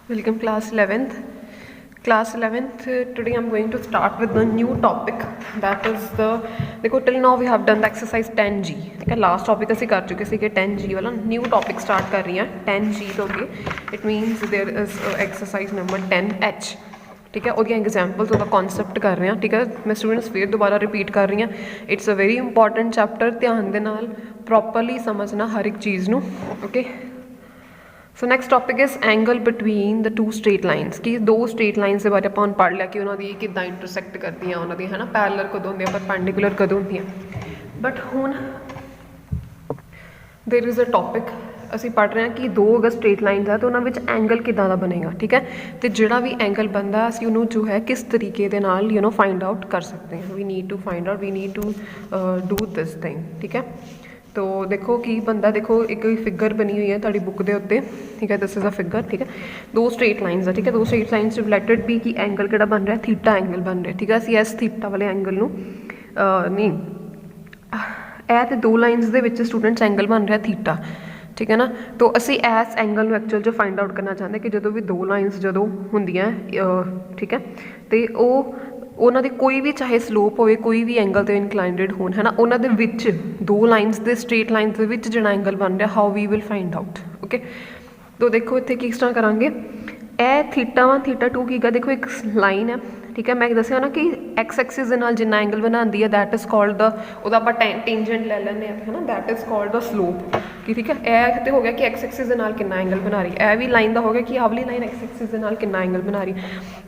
Welcome class 11th. Class 11th, today I'm going to start with the new topic that is the देखो till now we have done the exercise 10G ठीक है last topic ਅਸੀਂ कर चुके थे 10G वाला new topic start कर रही हैं 10G तो अगे it means there is exercise number 10H ठीक है ਉਹਦੀਆਂ एग्जाम्पल्स ਉਹਦਾ कॉन्सैप्ट कर रहे हैं ठीक है मैं स्टूडेंट्स फिर दोबारा रिपीट कर रही हैं it's a very important chapter ध्यान दे नाल प्रॉपरली समझना हर एक चीज़ नू okay so next topic is angle between the to straight lines कि दो स्ट्रेट लाइन्स के बारे ਆਪਾਂ ਹੁਣ पढ़ लिया कि उन्होंने कि इंटरसैक्ट करदियाँ उन्होंने है ना पैरेलल कदों होंदियां परपेंडिकुलर कदों होंदियां बट हुण देयर इज़ अ टॉपिक ਅਸੀਂ पढ़ रहे हैं कि दो अगर स्ट्रेट लाइन्स है तो उन्होंने एंगल किदां दा बनेगा ठीक है तो जिहड़ा भी एंगल बनता असीं उहनूं जो है किस तरीके दे नाल यू नो फाइंड आउट कर सकते हैं we need to find out we need to do this thing ठीक है तो देखो कि बंदा देखो एक फिगर बनी हुई है तुहाडी बुक के उत्ते ठीक है दिस इज़ अ फिगर ठीक है दो स्ट्रेट लाइन्स है ठीक है दो स्ट्रेट लाइन्स रिलेटेड भी कि एंगल किहड़ा बन रहा थीटा एंगल बन रहा ठीक है असीं इस थीटा वाले एंगल नूं नहीं ਇਹ ਤੇ दो lines they which students angle बन रहा थीटा ठीक है ना तो असी इस एंगल में एक्चुअल जो फाइंड आउट करना चाहते कि जो भी दो लाइन्स जो होंदियां ठीक है तो उन्होंने कोई भी चाहे स्लोप हो कोई भी एंगल तो इनकलाइंडेड हो है ना उन्होंने दो लाइन्स के स्ट्रेट लाइन्स के जो एंगल बन रहा how we will find out okay तो देखो इतने किस तरह करांगे ए थीटा 1 थीटा 2 की देखो एक लाइन है ठीक है मैं दसिया ना कि एक्स एक्सिस के नाल जिन्ना एंगल बनाती है दैट इज़ कॉल्ड द उहदा आपां टेंजेंट ले लैंदे है ना that is called the slope कि ठीक है यह तो हो गया कि एक्स एक्सिस के नाल कितना एंगल बना रही है भी लाइन का हो गया कि आ वाली लाइन एक्स एक्सिस के नाल कितना एंगल बना रही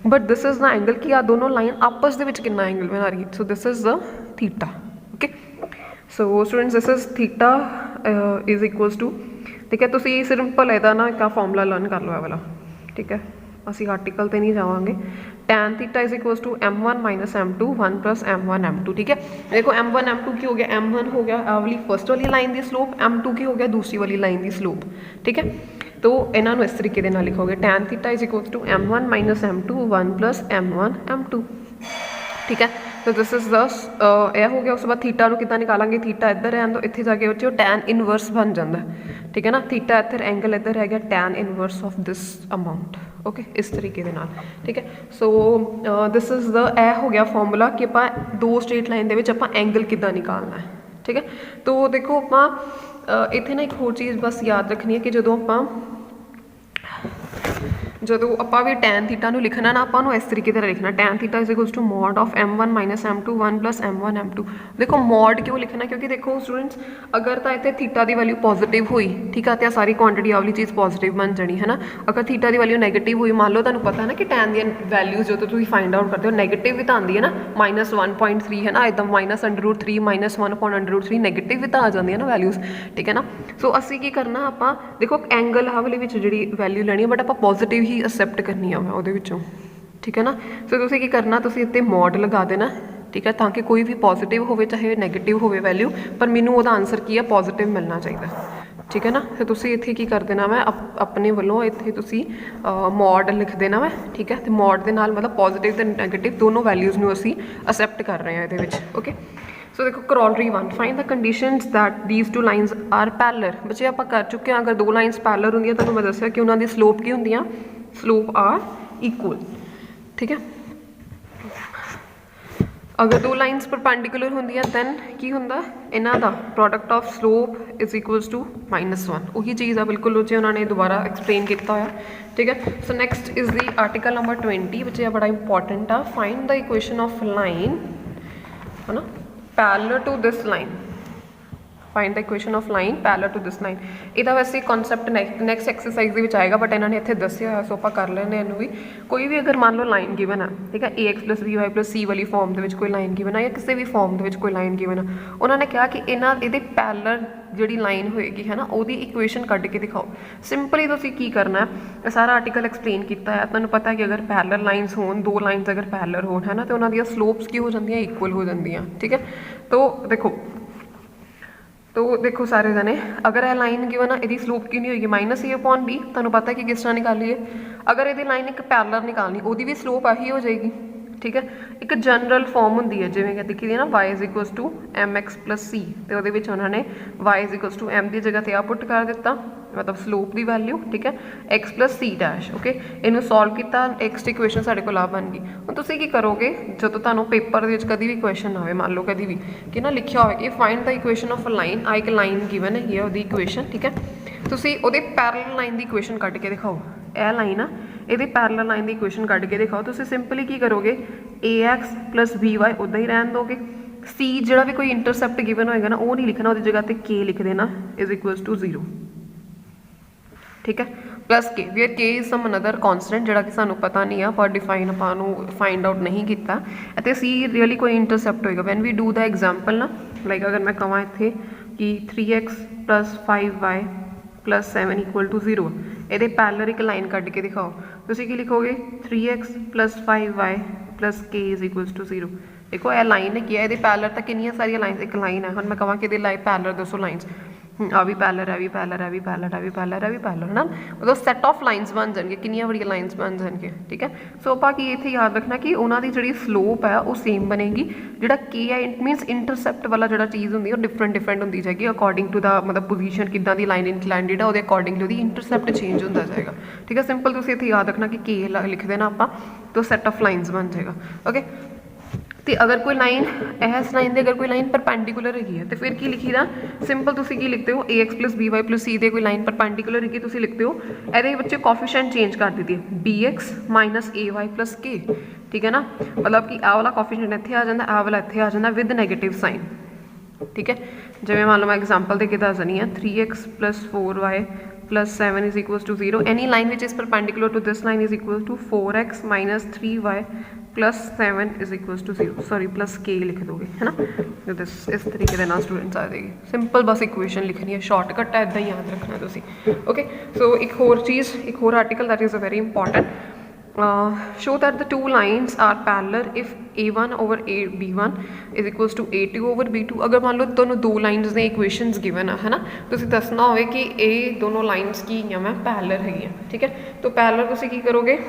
but this is the angle कि आ दोनों लाइन आपस दे विच कितना एंगल बना रही so this is the theta okay so students this is theta is equals to ठीक है तुसीं सिंपल इहदा ना एक फॉर्मूला लर्न कर लो ये वाला ठीक है असी आर्टिकल तो नहीं जावांगे tan theta is equals to m1 minus m2 1 plus m1 m2 ठीक है देखो m1 m2 की हो गया m1 हो गया आ वाली फर्स्ट वाली लाइन की स्लोप m2 की हो गया दूसरी वाली लाइन की स्लोप ठीक है तो इन्हों इस तरीके के नाल लिखोगे tan theta is equals to m1 minus m2 1 plus m1 m2 ठीक है तो दिस इज द यह हो गया उस बाद थीटा को कितना निकालेंगे थीटा इधर रहन दो इतने जाके बच्चे टैन इनवर्स बन जाता है ठीक है ना थीटा इधर एंगल इधर है गया tan inverse of this amount okay इस तरीके के नाल ठीक है सो दिस इज़ द ए हो गया फॉर्मूला कि आप दो स्ट्रेट लाइन के आप एंगल कितना निकालना है ठीक है तो देखो आप इतने ना एक होर चीज़ बस याद रखनी है कि जो आप जो आप भी टैन थीटा लिखना ना आपको इस तरीके तरह लिखना tan theta is equals to mod of m1 minus m2 1 plus m1 m2 देखो मॉड क्यों लिखना क्योंकि देखो स्टूडेंट्स अगर तो इतने थीटा की वैल्यू पॉजिटिव हुई ठीक है तो सारी क्वांटिटी वाली चीज़ पॉजिटिव बन जानी है ना अगर थीटा की वैल्यू नैगेटिव हुई मान लो तुम पता है ना कि टैन दी वैल्यूज जो तुम फाइंड आउट करते हो नैगेटिव भी तो आती है ना माइनस 1.3 है ना एकदम माइनस √3 माइनस 1/√3 नैगेटिव भी तो आ जाती है ना वैल्यूज ठीक है ना सो असी की करना आप देखो एंगल आ वाले जी वैल्यू लैनी है बट आप पॉजिटिव ही एक्सैप्ट करनी है ਉਹਦੇ ਵਿੱਚੋਂ ठीक है ना सो ਤੁਸੀਂ ਕੀ ਕਰਨਾ ਤੁਸੀਂ ਇੱਥੇ ਮੋਡ ਲਗਾ ਦੇਣਾ ठीक है ताकि कोई भी पॉजिटिव हो चाहे नैगेटिव हो वैल्यू पर मैनू ਉਹਦਾ आंसर की है पॉजिटिव मिलना चाहिए ठीक है ना तो तुसी इत्थे की कर देना मैं अपने वालों इत्थे तुसी मॉड लिख देना मैं ठीक है तो मॉड के नाल मतलब पॉजिटिव तो नैगेटिव दोनों वैल्यूज़ नू असी एक्सैप्ट कर रहे हैं ये ओके सो देखो corollary 1 find the conditions that these two lines are parallel बच्चे आप कर चुके हैं अगर दो लाइन्स पैरेलल होंदियां तो मैं दस्सिया कि उन्होंने स्लोप की होंदियां स्लोप आर इक्वल ठीक है अगर दो लाइन्स परपेंडिकुलर होंदियां दैन की हुंदा इन्हां दा product of slope is equals to -1 वही चीज़ है बिल्कुल जो उन्होंने दोबारा एक्सप्लेन किया होया ठीक है so next is the article number 20 बच्चे बड़ा इंपॉर्टेंट आ find the equation of line है ना parallel to this line find the equation of line parallel to this line ਇਹਦਾ वैसे कॉन्सैप्ट नैक्सट एक्सरसाइज के विच आएगा बट इन्होंने इतने दसिया होया सो आप कर लेने इनू भी कोई भी अगर मान लो लाइन गिवन है ठीक है ax + by + c वाली फॉर्म के कोई लाइन गिवन है या किसी भी फॉर्म के कोई लाइन गिवन है उन्होंने कहा कि इन्हां इहदे पैरेलल जी लाइन होएगी है ना वो इक्वेशन कढ़ के दिखाओ सिंपली तुसीं की करना है सारा आर्टिकल एक्सप्लेन किया है तुहानूं पता है कि अगर पैरेलल लाइन्स होन दो लाइन्स अगर पैरेलल होन है ना तो उन्होंने स्लोप्स की हो जाती इक्वल हो जाती ठीक है तो देखो सारे जने अगर यह लाइन गिवन है यदि स्लोप की नहीं होगी -a/b तुहानूं पता है कि किस तरह निकालीए अगर ये लाइन एक पैरेलल निकालनी वो भी स्लोप आही हो जाएगी ठीक है एक जनरल फॉर्म होंगी है जिवें लिखी दी ना y equals to mx + c तो उन्होंने y इक्वल्स टू m की जगह पर आ पुट कर दिता मतलब स्लोप की वैल्यू, ठीक है, x plus C dash. Okay, इनू सॉल्व किया, एक्स की इक्वेशन साढ़े को आ बन गई। हुण तुसीं की करोगे जो तुहानूं पेपर दे कभी भी क्वेश्चन आए, मान लो कभी भी कि ना लिखिया हो कि find the equation of a line, आ एक लाइन गिवन है ਉਹਦੀ इक्वेशन, ठीक है, तुसीं ਉਹਦੇ पैरल लाइन की इक्वेशन कट के दिखाओ, यह लाइन आ ਇਹਦੀ पैरल लाइन की इक्वेशन कट के दिखाओ, तुसीं सिंपली की करोगे ax प्लस by उदा ही रहन दोगे, सी जो भी कोई इंटरसैप्ट गिवन होएगा ना वो नहीं लिखना, वो जगह पर के लिख देना इज इक्वल्स टू 0, ठीक है, प्लस के वेयर के इज सम अनदर कॉन्सटेंट जोड़ा कि सानू पता नहीं है, पर डिफाइन आपां फाइंड आउट नहीं किया, इतने सी रियली कोई इंटरसैप्ट होएगा। When we do the example ना, लाइक अगर मैं कहां इत्थे कि 3x plus 5y plus 7 equal to 0, ये पैरलर एक लाइन कट के दिखाओ, तुसीं की लिखोगे 3x plus 5y plus k is equals to 0। देखो यह लाइन है कि ये पैरलर तक कितनी सारिया लाइन, एक लाइन है, हम मैं कहा कि लाइन पैरलर दसो लाइन्स, आ भी पैरलर है, भी पैरलर है, भी पैरलर है, भी पैरलर है, भी पैरलर है ना, मतलब सैट ऑफ लाइन्स बन जाएंगे, कितनी बड़ी लाइन्स बन जाएंगे, ठीक है। सो आप इतने याद रखना कि उन्होंने जी स्लोप है वो सेम बनेगी, जोड़ा के है इट मीनस इंटरसैप्ट वाला जो चीज़ होंगी वो डिफरेंट होती जाएगी अकॉर्डिंग टू द मतलब पोजीशन किदा की लाइन इंक्लाइंड है, अकॉर्डिंगली वो इंटरसैप्ट चेंज होता जाएगा, ठीक है। सिंपल तुम इतने याद रखना कि के लिख देना आप तो सैट ऑफ लाइन्स बन जाएगा। ओके, तो अगर कोई लाइन इस लाइन की अगर कोई लाइन परपेंडिकुलर हैगी है तो फिर की लिखी दा, सिंपल तुम की लिखते हो A X plus B Y plus C दे कोई लाइन परपेंडिकुलर हैगी, तुम लिखते हो ये बच्चे कॉफिशेंट चेंज कर दी है बी एक्स माइनस ए वाई प्लस के, ठीक है ना, मतलब कि आ वाला कॉफिशेंट इत्थे आ जाता, आ वाला इत्थे आ जाता विद नैगेटिव साइन, ठीक है। जिवें मान लो मैं एग्जाम्पल दे के दस देनी है 3x plus 4y plus 7 is equals to 0, any line which is perpendicular to this line is equal to 4x minus 3y plus 7 is equals to 0, sorry plus के लिख दोगे, है ना, तो दिस इस तरीके के नाल स्टूडेंट्स आ जाएगी। सिंपल बस इक्वेशन लिखनी है, शॉर्टकट है, इदा ही याद रखना तुसी। ओके, सो एक होर चीज़, एक होर article that is a very important, show that the two lines are parallel if a1 over b1 is equals to a2 over b2। अगर मान लो दोनों दो लाइन्स ने इक्वेशनस गिवन है ना, तुसीं दसना होवे कि ये दोनों लाइन्स की मैं पैरलर है, ठीक है। तो पैरलर तुसीं की करोगे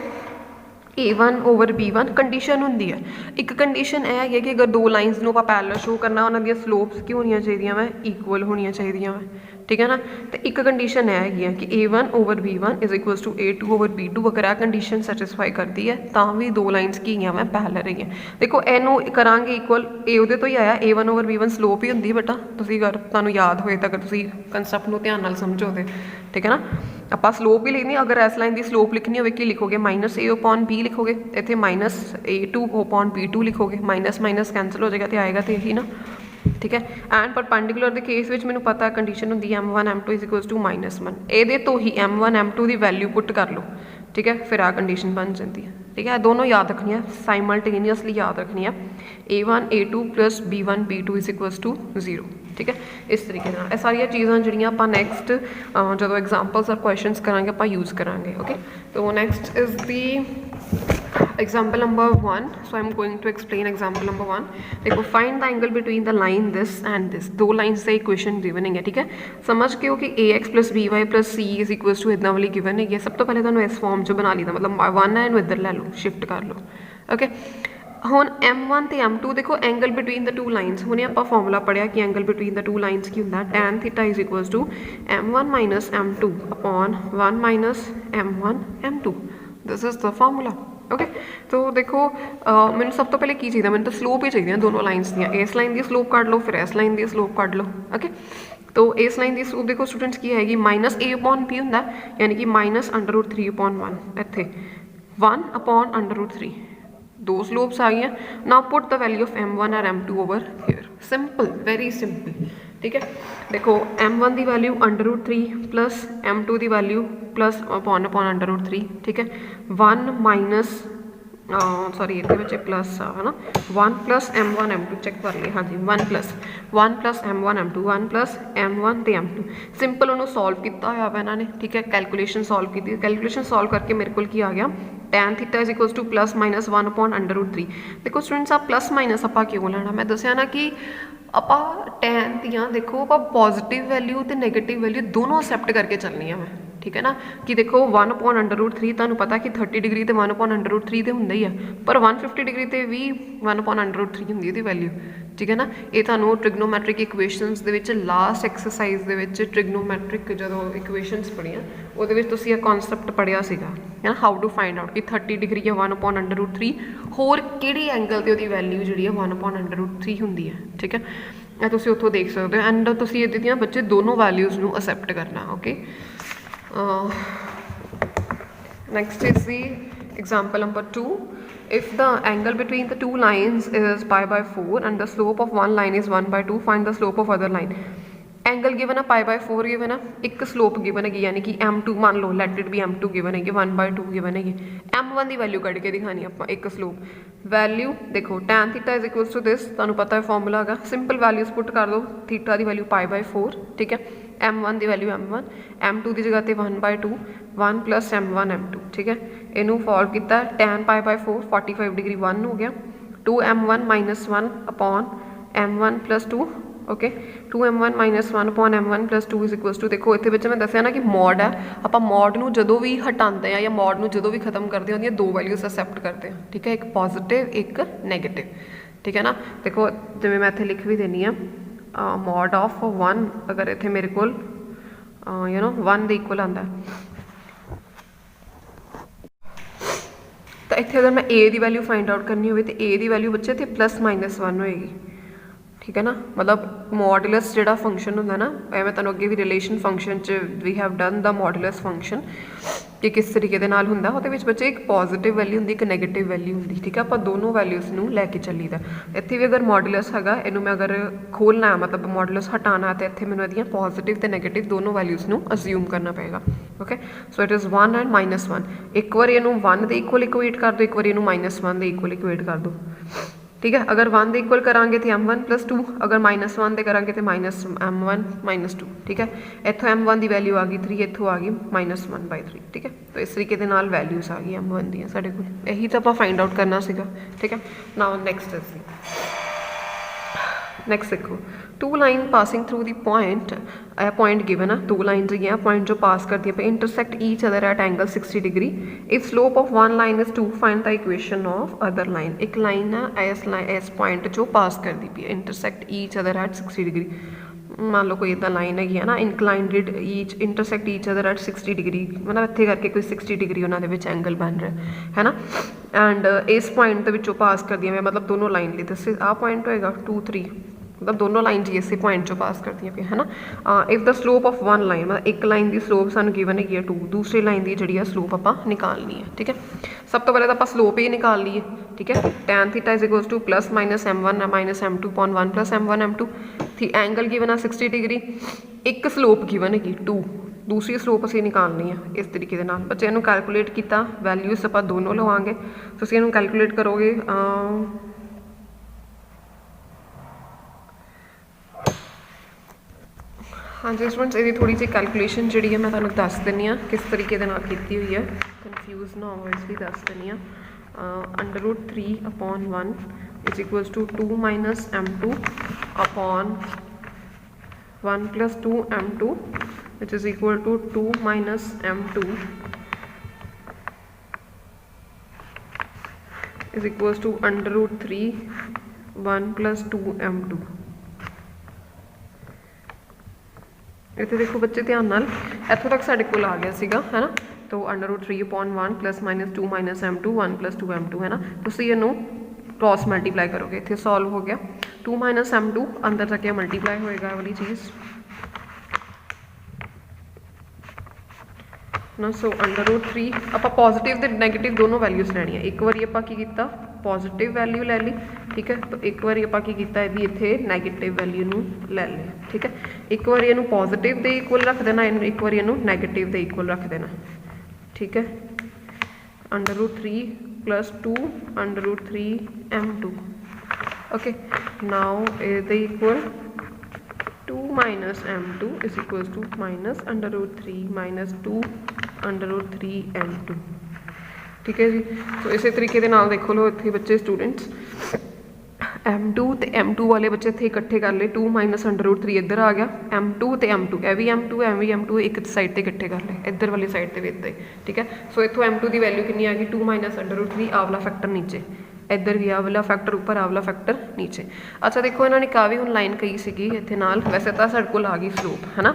a1 ओवर b1, कंडीशन होंगी है एक कंडीशन यह है कि अगर दो लाइन्स को आप पैरलर शो करना उन्होंने स्लोप्स की होनी चाहिए मैं इक्वल होनी चाहिए मैं, ठीक है ना। तो एक कंडीशन यह है कि a1 over b1 is equals to a2 over b2, अगर यह कंडीशन सैटिस्फाई करती है तो भी दो लाइन्स की मैं पैरलर है। देखो इनू करा इक्वल ए वो तो ही आया a1 ओवर b1 स्लोप ही होंगी बेटा, अगर तुहानूं याद होए तो, अगर तुम कंसैप्ट को ध्यान नाल समझो तो, ठीक है ना। आप स्लोप ही लिखनी, अगर इस लाइन की स्लोप लिखनी हो कि लिखोगे माइनस ए अपॉन बी लिखोगे, इतने माइनस a2 अपॉन b2 लिखोगे, माइनस माइनस कैंसल हो जाएगा तो आएगा तो यही ना, ठीक है। एंड परपेंडिकुलर के केस में मैंने पता कंडीशन होंगी m1 m2 is equals to -1, ये तो ही m1 m2 की वैल्यू पुट कर लो, ठीक है, फिर आ कंडीशन बन जाती है, ठीक है। दोनों याद रखनी है, साइमल्टेनियसली याद रखनी है, a1 a2 plus b1 b2 is equals to 0, ठीक है। इस तरीके से ये सारिया चीज़ां जिहड़ियां आपां नैक्सट जो एग्जाम्पल्स और क्वेश्चनस करांगे आपां यूज़ करांगे। ओके, तो next is the example number 1, so I'm going to explain example number 1। देखो find the angle between the line this and this, दो लाइन्स से इक्वेशन गिवन है, ठीक है। समझ के हो कि ax plus B Y plus C is equals to इतना वाली गिवन है, सब तो पहले तुहानूं इस फॉर्म च बना लीदा, मतलब 1 है इधर लै लो, शिफ्ट कर लो। ओके, हुण m1 ते m2 देखो angle between the two lines, हुणे आपां फॉर्मूला पढ़िया कि angle between the two lines की हुंदा tan theta is equals to m1 minus m2 upon 1 minus m1 m2, this is the formula. Okay, तो देखो मैंने सब तो पहले की चाहिए, मैंने तो स्लोप ही चाहिए दोनों लाइन्स दियाँ, इस लाइन की स्लोप काट लो, फिर इस लाइन की स्लोप काट लो। ओके, तो इस लाइन की स्लोप देखो स्टूडेंट्स की हैगी माइनस a अपॉन b होंदा, यानी कि माइनस √3 अपॉन 1, इत्थे 1 अपॉन √3, दो स्लोप्स आ गई। Now put the value of m1 और m2 over here, simple, very simple, ठीक है। देखो m1 की वैल्यू √3 प्लस m2 की वैल्यू प्लस अपॉन √3, ठीक है। 1 माइनस सॉरी ये बच्चे प्लस है ना, 1 प्लस m1 m2 चेक कर लिया, हाँ जी 1 plus m1 m2, 1 plus m1 तो m2, सिंपल उन्होंने सॉल्व किया हुआ है इन्होंने, ठीक है। कैलकुलेशन सॉल्व की, कैलकुलेशन सॉल्व करके मेरे को की आ गया tan theta is equals two plus minus 1 upon √3। देखो स्टूडेंट्स आप प्लस माइनस आप क्यों लेना, मैं दसिया ना कि आप tan दियाँ देखो आप पॉजिटिव वैल्यू तो नैगेटिव वैल्यू दोनों एक्सैप्ट करके चलनी है मैं, ठीक है ना। कि देखो 1 अपॉन √3 तुहानूं पता कि 30 डिग्री तो 1 अपॉन √3 तो होंदा ही है, पर 150 डिग्री तो भी 1 अपॉन √3 होंदी है वैल्यू, ठीक है ना। ये तुहानू ट्रिग्नोमैट्रिक इक्वेशनस दे विच लास्ट एक्सरसाइज दे विच ट्रिग्नोमैट्रिक जो इक्वेशनस पढ़िया वो ये कॉन्सैप्ट पढ़िया सीगा है ना, हाउ टू फाइंड आउट कि 30 डिग्री या 1/√3 होर किहड़ी एंगल ते उहदी वैल्यू जिहड़ी है 1/√3 हुंदी है। ठीक है, ਇਹ ਤੁਸੀਂ ਉੱਥੋਂ ਦੇਖ ਸਕਦੇ ਹੋ। ਐਂਡ ਤੁਸੀਂ ਇਹਦੇ ਦੀਆਂ ਬੱਚੇ ਦੋਨੋਂ ਵੈਲਿਊਜ਼ ਨੂੰ ਅਸੈਪਟ ਕਰਨਾ। Okay, next is the example number 2. If the angle between the two lines is π/4 and the slope of one line is 1/2, find the slope of other line. Angle given है π/4 given है, एक slope given है यानी कि m2 मान लो, let it be m2 given है, 1/2 given है, m1 की वैल्यू कढ़ के दिखानी ਆਪਾਂ एक स्लोप वैल्यू देखो tan theta is equals to this, ਤੁਹਾਨੂੰ पता है फॉर्मूला है, सिंपल वैल्यूज पुट कर दो, थीटा की वैल्यू π/4, ठीक है, m1 की वैल्यू m1, m2 की जगह पर 1/2, 1 + m1 m2, ठीक है। इनू सॉल्व किया, tan π/4 45 डिग्री 1 हो गया, 2m1 - 1/m1 + 2, okay, 2m1 - 1/m1 + 2 is to, देखो इतने बच्चे मैं दसिया ना कि मॉड है, आप मॉड नू जदों भी हटाते हैं या मॉड नू जदों भी खत्म करते हैं दो वैल्यूज एक्सेप्ट करते हैं। ठीक है, एक पॉजिटिव एक नैगेटिव। ठीक है ना, देखो जिवें मैं इत्थे लिख भी देनी है मॉड ऑफ 1, अगर इत्थे मेरे को 1 दे इक्वल आंदा तो इत्थे अगर मैं ए की वैल्यू फाइंड आउट करनी हो तो ए की वैल्यू बच्चे इत्थे +-1 होएगी। ठीक है ना, मतलब मॉडुलस जो फंक्शन होंगे ना, मैं तुहानू अगे भी रिलेशन फंक्शन च we have done the modulus function कि किस तरीके दे नाल हुंदा, उहदे विच बच्चे एक पॉजिटिव वैल्यू हुंदी, एक नैगेटिव वैल्यू हुंदी। ठीक है, आप दोनों वैल्यूज़ नू लैके चलीदा। इत्थे भी अगर मॉडुलस हैगा, इनू मैं अगर खोलना है मतलब मॉडुलस हटाना है तो इत्थे मैनूं इहदियां पॉजिटिव ते नैगेटिव दोनों वैल्यूज़ नू अज्यूम करना पएगा। Okay, so it is 1 and -1, एक बार इनू 1 दे इक्वल इक्वेट कर दो, एक बार इनू -1 दे इक्वल इक्वेट कर दो। ठीक है, अगर 1 दे इक्वल करांगे तो m1 + 2, अगर -1 दे करांगे तो -m1 - 2। ठीक है, इत्थों m1 की वैल्यू आ गई 3, इत्थों आ गई -1/3। ठीक है, तो इस तरीके के नाल वैल्यूज़ आ गई m1 दी साडे कोल, यही तो आप फाइंड आउट करना सीगा। ठीक है, नाउ नेक्स्ट नेक्स्ट देखो, 2 line passing through the point given है, 2 लाइन जी हैं पॉइंट जो पास करती है intersect each other at angle 60 degree. If slope of one line is 2, find the equation of other line. एक लाइन है इस point जो पास करती पई intersect each other at 60 degree. मान लो कोई इदा लाइन हैगी है ना, inclined each intersect each other at 60 degree, मतलब इत्थे करके कोई 60 डिग्री उन्होंने विच एंगल बन रहा है ना, एंड इस पॉइंट के विचों पास कर दिया, मतलब दोनों लाइन लिए दस आ पॉइंट होएगा 2, 3, मतलब दोनों लाइन जी इस पॉइंट जो पास करती पे है ना। If the slope of one line, मतलब एक लाइन की स्लोप सानू गिवन है 2, दूसरी लाइन की जी स्लोप आप निकालनी है। ठीक है, सब तो पहले तो आप स्लोप ही निकाल लीए। ठीक है, tan theta is equals to +- m1 - m2 upon 1 + m1 m2, थी एंगल गिवन है 60 डिग्री, एक स्लोप गिवन है 2, दूसरी स्लोप असीं निकालनी है इस तरीके के नाल। बच्चे इनू कैलकुलेट किया, वैल्यूज आप दोनों लवांगे, तुसीं इनू कैलकुलेट करोगे। हाँ जी स्टूडेंट्स, ये थोड़ी जी कैलकुलेशन जी है मैं तुहानू दस दिनी हाँ किस तरीके दे नाल कीती हुई है, कन्फ्यूज ना हो इसलिए दस दिनी हाँ। √3/1 is equals to 2 - m2 upon 1 + 2m2 which is equal to 2 - m2 is equals to √3 1 + 2m2। इतने देखो बच्चे ध्यान नाल, इत्थों तक साढ़े कोल आ गया सीगा है ना, तो √3/1 +- 2 - m2 1 + 2m2 है ना, तुसीं इहनूं क्रॉस मल्टीप्लाई करोगे, इत्थे सॉल्व हो गया, 2 - m2 अंदर जाके मल्टीप्लाई होएगा वाली चीज़ ना। सो √3 आप पॉजिटिव ते नैगेटिव दोनों वैल्यूज लैनी है। एक बार आप की किया पॉजिटिव वैल्यू लै ली, ठीक है, तो एक बार आप की किया इहदी इत्थे नैगेटिव वैल्यू नूं लै लिया। ठीक है, एक बार इनू पॉजिटिव के इक्वल रख देना, एक बार इनू नैगेटिव के इक्वल रख देना। ठीक है, √3 + 2 √3m2। ओके, नाउ इहदे equal 2 - m2 is equals to -√3 - 2 √3m2। ठीक है जी, तो इस तरीके के नाल देखो लो इतने बच्चे स्टूडेंट्स m2 तो m2 वाले बच्चे इतने इकट्ठे कर ले, 2 - √3 इधर आ गया, m2 तो m2 ए भी m2 एम भी m2 एक साइड पर इकट्ठे कर ले, इधर वाली साइड पर भी इदा ही। ठीक है, सो इतों m2 की वैल्यू कितनी आ गई 2 - √3, आवला फैक्टर नीचे ਇੱਧਰ ਵੀ ਆਹ ਵਾਲਾ ਫੈਕਟਰ ਉੱਪਰ, ਆਹ ਵਾਲਾ ਫੈਕਟਰ ਨੀਚੇ। ਅੱਛਾ ਦੇਖੋ ਇਹਨਾਂ ਨੇ ਕਾਫੀ ਹੁਣ ਲਾਈਨ ਕਹੀ ਸੀਗੀ ਇੱਥੇ ਨਾਲ, ਵੈਸੇ ਤਾਂ ਸਾਡੇ ਕੋਲ ਆ ਗਈ ਸਲੋਪ ਹੈ ਨਾ,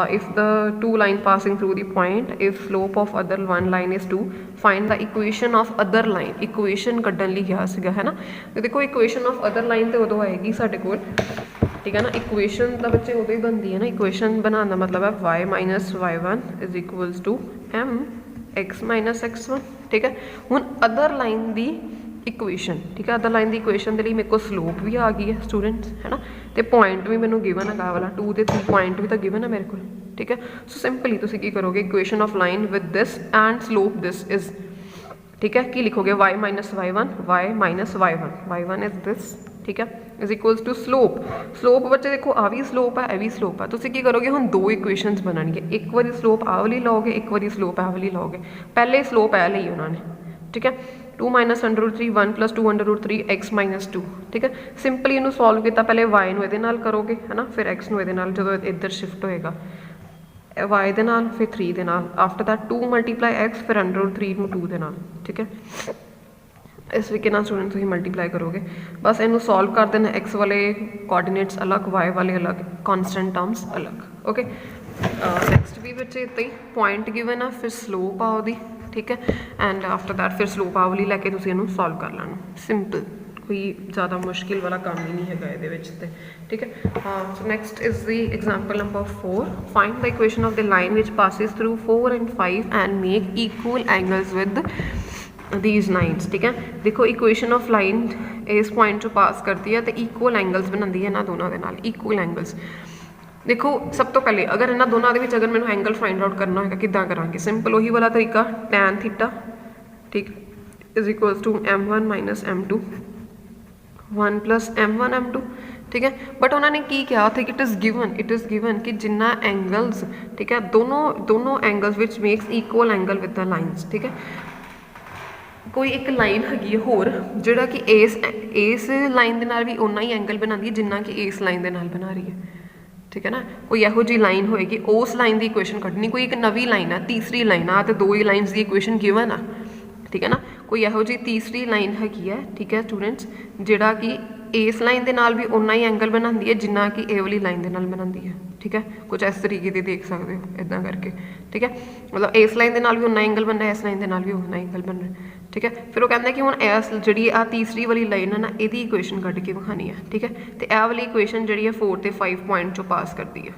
if the to line passing through the point, if slope of other one line is 2, find the equation of other line. Equation ਕੱਢਣ ਲਈ ਕਿਹਾ ਸੀਗਾ ਹੈ ਨਾ। ਤੇ ਦੇਖੋ ਇਕੁਏਸ਼ਨ ਆਫ ਅਦਰ ਲਾਈਨ ਤੇ ਉਦੋਂ ਆਏਗੀ ਸਾਡੇ ਕੋਲ, ਠੀਕ ਹੈ ਨਾ। ਇਕੁਏਸ਼ਨ ਤਾਂ ਬੱਚੇ ਉਦੋਂ ਹੀ ਬਣਦੀ ਹੈ ਨਾ, ਇਕੁਏਸ਼ਨ ਬਣਾਉਣ ਦਾ ਮਤਲਬ ਹੈ y minus y1 is equals to m x minus x1, ਠੀਕ ਹੈ। ਹੁਣ ਅਦਰ ਲਾਈਨ ਦੀ ਇਕੁਏਸ਼ਨ, ਠੀਕ ਹੈ, ਅਦਰ ਲਾਈਨ ਦੀ ਇਕੁਏਸ਼ਨ ਦੇ ਲਈ ਮੇਰੇ ਕੋਲ ਸਲੋਪ ਵੀ ਆ ਗਈ ਹੈ ਸਟੂਡੈਂਟਸ, ਹੈ ਨਾ, ਤੇ ਪੁਆਇੰਟ ਵੀ ਮੈਨੂੰ ਗਿਵਨ ਹੈਗਾ ਵਾਲਾ 2 ਤੇ 3 ਪੁਆਇੰਟ ਵੀ ਤਾਂ ਗਿਵਨ ਹੈ ਮੇਰੇ ਕੋਲ, ਠੀਕ ਹੈ। ਸੋ ਸਿੰਪਲੀ ਤੁਸੀਂ ਕੀ ਕਰੋਗੇ, equation of line with this and slope this is, ਠੀਕ ਹੈ, ਕੀ ਲਿਖੋਗੇ y minus y1, y minus y1, y1 is ਦਿਸ, ਠੀਕ ਹੈ, is equals to slope. Slope ਬੱਚੇ ਦੇਖੋ ਆ ਵੀ ਸਲੋਪ ਹੈ, ਇਹ ਵੀ ਸਲੋਪ ਹੈ। ਤੁਸੀਂ ਕੀ ਕਰੋਗੇ, ਹੁਣ ਦੋ ਇਕੁਏਸ਼ਨਸ ਬਣਨਗੇ, ਇੱਕ ਵਾਰੀ ਸਲੋਪ ਆਹ ਵਾਲੀ ਲਓਗੇ, ਇੱਕ ਵਾਰੀ ਸਲੋਪ ਆਹ ਵਾਲੀ ਲਓਗੇ। ਪਹਿਲੇ ਸਲੋਪ ਇਹ ਲਈ ਉਹਨਾਂ ਨੇ, ਠੀਕ ਹੈ, 2 ਮਾਈਨਸ √3 1 + 2 √3 x ਮਾਈਨਸ 2, ਠੀਕ ਹੈ। ਸਿੰਪਲੀ ਇਹਨੂੰ ਸੋਲਵ ਕੀਤਾ, ਪਹਿਲੇ y ਨੂੰ ਇਹਦੇ ਨਾਲ ਕਰੋਗੇ ਹੈ ਨਾ, ਫਿਰ x ਨੂੰ ਇਹਦੇ ਨਾਲ, ਜਦੋਂ ਇੱਧਰ ਸ਼ਿਫਟ ਹੋਏਗਾ y ਦੇ ਨਾਲ, ਫਿਰ 3 ਦੇ ਨਾਲ, ਆਫਟਰ ਦੈਟ 2 × x, ਫਿਰ √3 ਨੂੰ 2 ਦੇ ਨਾਲ, ਠੀਕ ਹੈ। ਇਸ ਤਰੀਕੇ ਨਾਲ ਸਟੂਡੈਂਟ ਤੁਸੀਂ ਮਲਟੀਪਲਾਈ ਕਰੋਗੇ, ਬਸ ਇਹਨੂੰ ਸੋਲਵ ਕਰ ਦੇਣਾ, x ਵਾਲੇ ਕੋਆਰਡੀਨੇਟਸ ਅਲੱਗ, y ਵਾਲੇ ਅਲੱਗ, ਕੌਨਸਟੈਂਟ ਟਰਮਸ ਅਲੱਗ, ਓਕੇ। ਨੈਕਸਟ ਵੀ ਬੱਚੇ ਇੱਦਾਂ ਹੀ ਪੁਆਇੰਟ ਗਿਵਨ ਆ, ਫਿਰ ਸਲੋਪ ਆ ਉਹਦੀ, ਠੀਕ ਹੈ, ਐਂਡ ਆਫਟਰ ਦੈਟ ਫਿਰ ਸਲੋਪ ਆ ਵਾਲੀ ਲੈ ਕੇ ਤੁਸੀਂ ਇਹਨੂੰ ਸੋਲਵ ਕਰ ਲੈਣਾ, ਸਿੰਪਲ, ਕੋਈ ਜ਼ਿਆਦਾ ਮੁਸ਼ਕਿਲ ਵਾਲਾ ਕੰਮ ਹੀ ਨਹੀਂ ਹੈਗਾ ਇਹਦੇ ਵਿੱਚ ਤੇ, ਠੀਕ ਹੈ। So next is the example number 4, find the equation of the line which passes through 4 and 5 and make equal angles with these lines, ठीक है। देखो इक्वेशन ऑफ लाइन इस पॉइंट चो पास करती है तो इक्वल एंगल्स बनाती है इन्होंने दोनों के नाल, इक्वल एंगल्स। देखो सब तो पहले अगर इन्होंने दोनों के अगर मैंने एंगल फाइंड आउट करना होगा किद्दां करांगे, सिंपल वही वाला तरीका, tan थीटा, ठीक, is equals to m1 minus m2 1 + m1 m2, ठीक है। बट उन्होंने की कहा था कि इट इज़ गिवन कि जिन्ना एंगल्स, ठीक है, दोनों angles which makes equal angle with the lines, ठीक है। कोई एक लाइन हैगी होर जिहड़ा कि इस लाइन दे नाल भी उन्ना ही एंगल बनाती है जिन्ना कि इस लाइन दे नाल बना रही है, ठीक है ना। कोई इहो जी लाइन होएगी, उस लाइन की इक्वेशन कड्ढनी, कोई एक नवी लाइन है, तीसरी लाइन आ तो 2 ही लाइन्स की इक्वेशन गिवन आ, ठीक है ना। कोई इहो जी तीसरी लाइन हैगी है, ठीक है स्टूडेंट्स, जिहड़ा कि इस लाइन के नाल भी उन्ना ही एंगल बनाती है जिन्ना कि ए वाली लाइन के नाल बनाती है, ठीक है। कुछ इस तरीके से देख सकते हो इदा करके, ठीक है, मतलब इस लाइन के नाल भी उन्ना एंगल बन रहा है, इस लाइन के नाल भी उन्ना एंगल बन रहा है, ठीक है। फिर वो कहता है कि हुण इस जी आ तीसरी वाली लाइन है ना, यदी इक्वेशन कढ़ के विखानी है, ठीक है। तो यह वाली इक्वेशन जी 4 ते 5 पॉइंट चो पास करती है,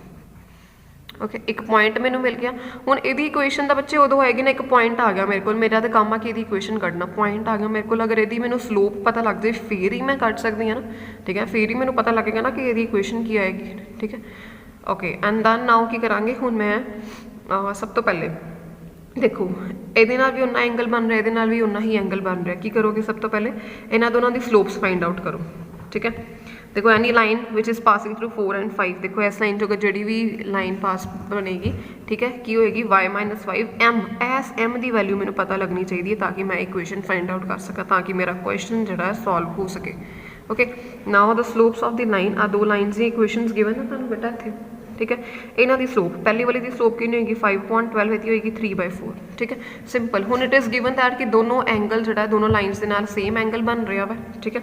ओके। एक पॉइंट मैनू मिल गया, हुण यदी इक्वेशन का बच्चे उदों होएगी ना, एक पॉइंट आ गया मेरे को, मेरा तो काम आ कि यदी इक्वेशन कढ़ना, पॉइंट आ गया मेरे को, अगर यदी मैनू स्लोप पता लग जाए फिर ही मैं कढ़ सकती हाँ ना, ठीक है, फिर ही मैनू पता लगेगा ना कि यदी इक्वेशन की आएगी, ठीक है, ओके। एंड दैन नाउ की करांगे, हुण मैं सब तो पहले देखो ये भी उन्ना एंगल बन रहा है, ये भी उन्ना ही एंगल बन रहा है, की करोगे सब तो पहले इन्होंने दोनों की स्लोप्स फाइंड आउट करो, ठीक है। देखो any line which is passing through 4 and 5, देखो इस लाइन चो जी भी लाइन पास बनेगी, ठीक है, की होएगी y - 5 m, एस m की वैल्यू मैंने पता लगनी चाहिए ताकि मैं इक्वेशन फाइंड आउट कर सका, ताकि मेरा क्वेश्चन जो है सॉल्व हो सके, okay. Now the slopes of the line, आ 2 लाइन्स की इक्वेशनस गिवन है तुहानूं बेटा इत्थे, ठीक है। इन्हों की स्लोप पहली वाली की स्लोप कितनी होगी 5.12, इतनी होगी 3/4, ठीक है, सिंपल। हुण इट इज़ गिवन दैट कि दोनों एंगल जो है दोनों लाइन्स के नाल सेम एंगल बन रहा है, ठीक है।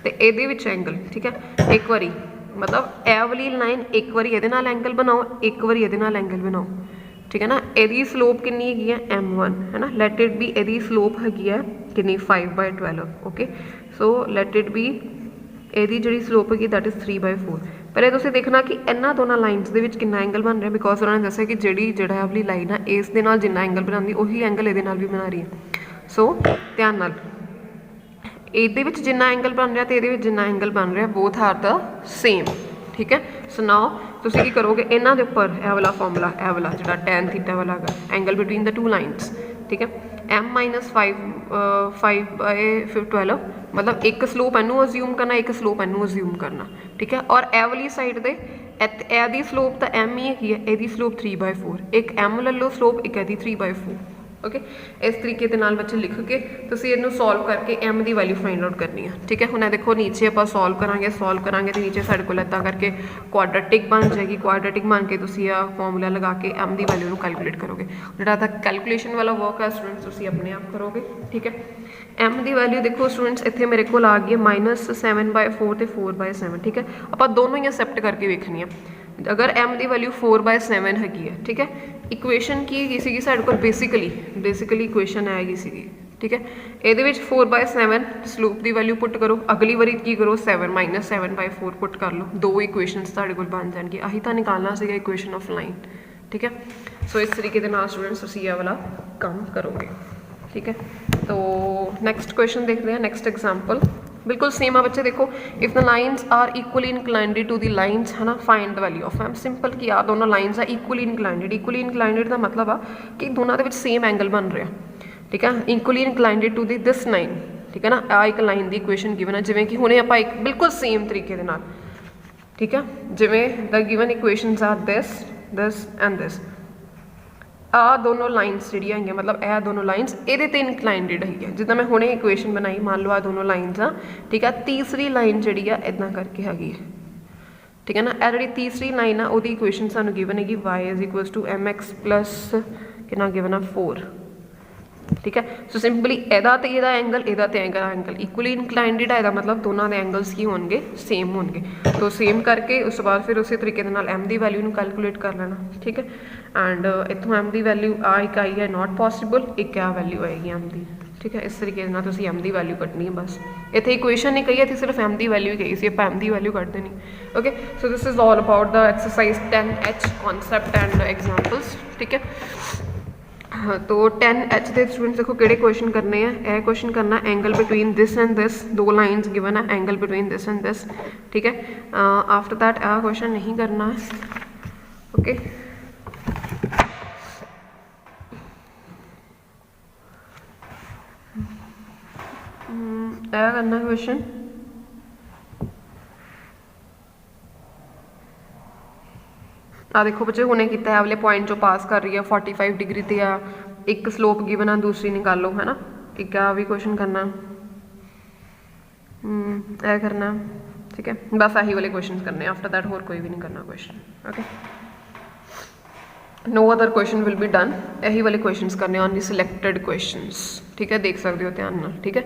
तो ये एंगल, ठीक है, एक बारी मतलब ए वाली लाइन एक बारी ये एंगल बनाओ, एक बारी ये एंगल बनाओ, ठीक है ना। यदी स्लोप कितनी है m1, है ना, लैट इट बी, यदी स्लोप हैगी है कितनी 5/12, okay. So let it be, यदी जी स्लोप हैगी दैट इज़ 3/4। पहले तुसीं देखना कि इन्होंने दोनों लाइन्स के कितना एंगल बन रहा है, बिकॉज उन्होंने दसिया कि जी वाली लाइन है इस दे नाल जिन्ना एंगल बनाती उही एंगल ये भी बना रही है। सो ध्यान नाल ये जिन्ना एंगल बन रहा तो ये जिन्ना एंगल बन रहा बोथ आर द सेम, ठीक है। सो नाउ तुसीं की करोगे, इन्हों के उपर यह वाला फॉर्मूला, यह वाला जो tan थीटा वाला है एंगल बिटवीन द 2 लाइन्स, ठीक है, m - 5/12, मतलब एक स्लोप इनू अज्यूम करना, एक स्लोप इनू अज्यूम करना, ठीक है। और ए वाली साइड दे एदी स्लोप तो m ही है, यदी स्लोप 3/4, एक m ले लो स्लोप, एक यदी 3/4, ओके इस तरीके के नाल बच्चे लिख के तुसीं इहनूं सॉल्व करके m की वैल्यू फाइंड आउट करनी है। ठीक है, हुण देखो नीचे आपां सॉल्व करांगे तो नीचे साडे कोल इदां करके क्वाड्रेटिक बन जाएगी। क्वाड्रेटिक बन के तुसीं आ फॉर्मूला लगा के m की वैल्यू नूं कैलकुलेट करोगे। जिहड़ा तां कैलकुलेशन वाला वर्क है स्टूडेंट्स तुसीं अपने आप करोगे। ठीक है, m की वैल्यू देखो स्टूडेंट्स इत्थे मेरे कोल आ गई है -7/4 ते 4/7। ठीक है, आपां दोनों ही एक्सेप्ट करके वेखनी है। अगर m की वैल्यू 4/7 हैगी है, ठीक है, इक्वेशन की हैगी सी साडे कोल बेसिकली इक्वेशन हैगी सी। ठीक है, ये 4/7 स्लोप की वैल्यू पुट करो, अगली बारी की करो 7 पुट कर लो, दो इक्वेशनस तुहाडे कोल बन जाएंगे। आही तो निकालना सीगा इक्वेशन ऑफ लाइन। ठीक है, सो इस तरीके के नाल स्टूडेंट्स तुसीं ये वाला काम करोगे। ठीक है, तो नैक्सट क्वेश्चन देखते हैं, नैक्सट एग्जाम्पल बिल्कुल सेम है बच्चे। देखो if the lines are equally inclined to the lines है ना, find the value of M. Simple कि आ दोनों लाइन्स है इक्वली इनक्लाइंडेड का मतलब आ कि दोनों के सेम एंगल बन रहा। ठीक है, equally inclined to the this line. ठीक है ना, आ एक लाइन की इक्वेशन गिवन है जिवें कि हुणे आपां एक बिल्कुल सेम तरीके दे नाल। ठीक है, जिवें the given equations are this and this. आ दोनों लाइन्स जी है मतलब यह दोनों लाइन्स ये इनक्लाइंडेड है। जिदा मैं हुणे इक्वेशन बनाई मान लो आ दोनों लाइन्स आ। ठीक है, तीसरी लाइन जी इदा करके हैगी। ठीक है ना, यह जी तीसरी लाइन आ वो इक्वेशन सानू गिवन हैगी y=mx प्लस कितना गिवन है 4। ठीक है, सो सिंपली एदा तो एदा एंगल एदा तो एंगल इक्वली इनक्लाइंडेड है, मतलब दोनों के एंगल्स की होंगे सेम होंगे। तो सेम करके उस बाद फिर उसी तरीके m की वैल्यू कैलकुलेट कर लेना। ठीक है, एंड इतों m की वैल्यू आ एक आई है नॉट पॉसिबल, एक आ वैल्यू आएगी m की। ठीक है, इस तरीके m की वैल्यू कटनी है बस। इतने इक्वेशन नहीं कही, इतने सिर्फ m की वैल्यू ही कही सी, आप m की वैल्यू कट देनी। Okay, so this is all about the exercise 10H concept and examples. ठीक है, हाँ तो 10H के स्टूडेंट्स देखो किहड़े क्वेश्चन करने हैं। यह क्वेश्चन करना angle between this and this, दो लाइन्स गिवन है angle between this and this. ठीक है, आफ्टर दैट यह क्वेश्चन नहीं करना है। ओके, यह करना क्वेश्चन आ देखो बच्चे हुणे किया है, वाले पॉइंट जो पास कर रही है 45 डिग्री ते आ, एक स्लोप गिवन है दूसरी निकालो है ना, एक आ भी क्वेश्चन करना यह करना। ठीक है, बस यही वाले क्वेश्चन करने, आफ्टर दैट होर कोई भी नहीं करना question. Okay, no other question will be done, यही वाले क्वेश्चंस करने ओनली सिलेक्टेड क्वेश्चंस। ठीक है, देख सकते हो ध्यान नाल। ठीक है,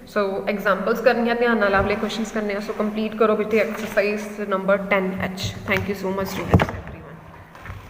सो एग्जाम्पल्स करनी ध्यान नाल, वाले क्वेश्चंस करने। सो कंप्लीट करो बेटे exercise number 10H। Thank you so much students.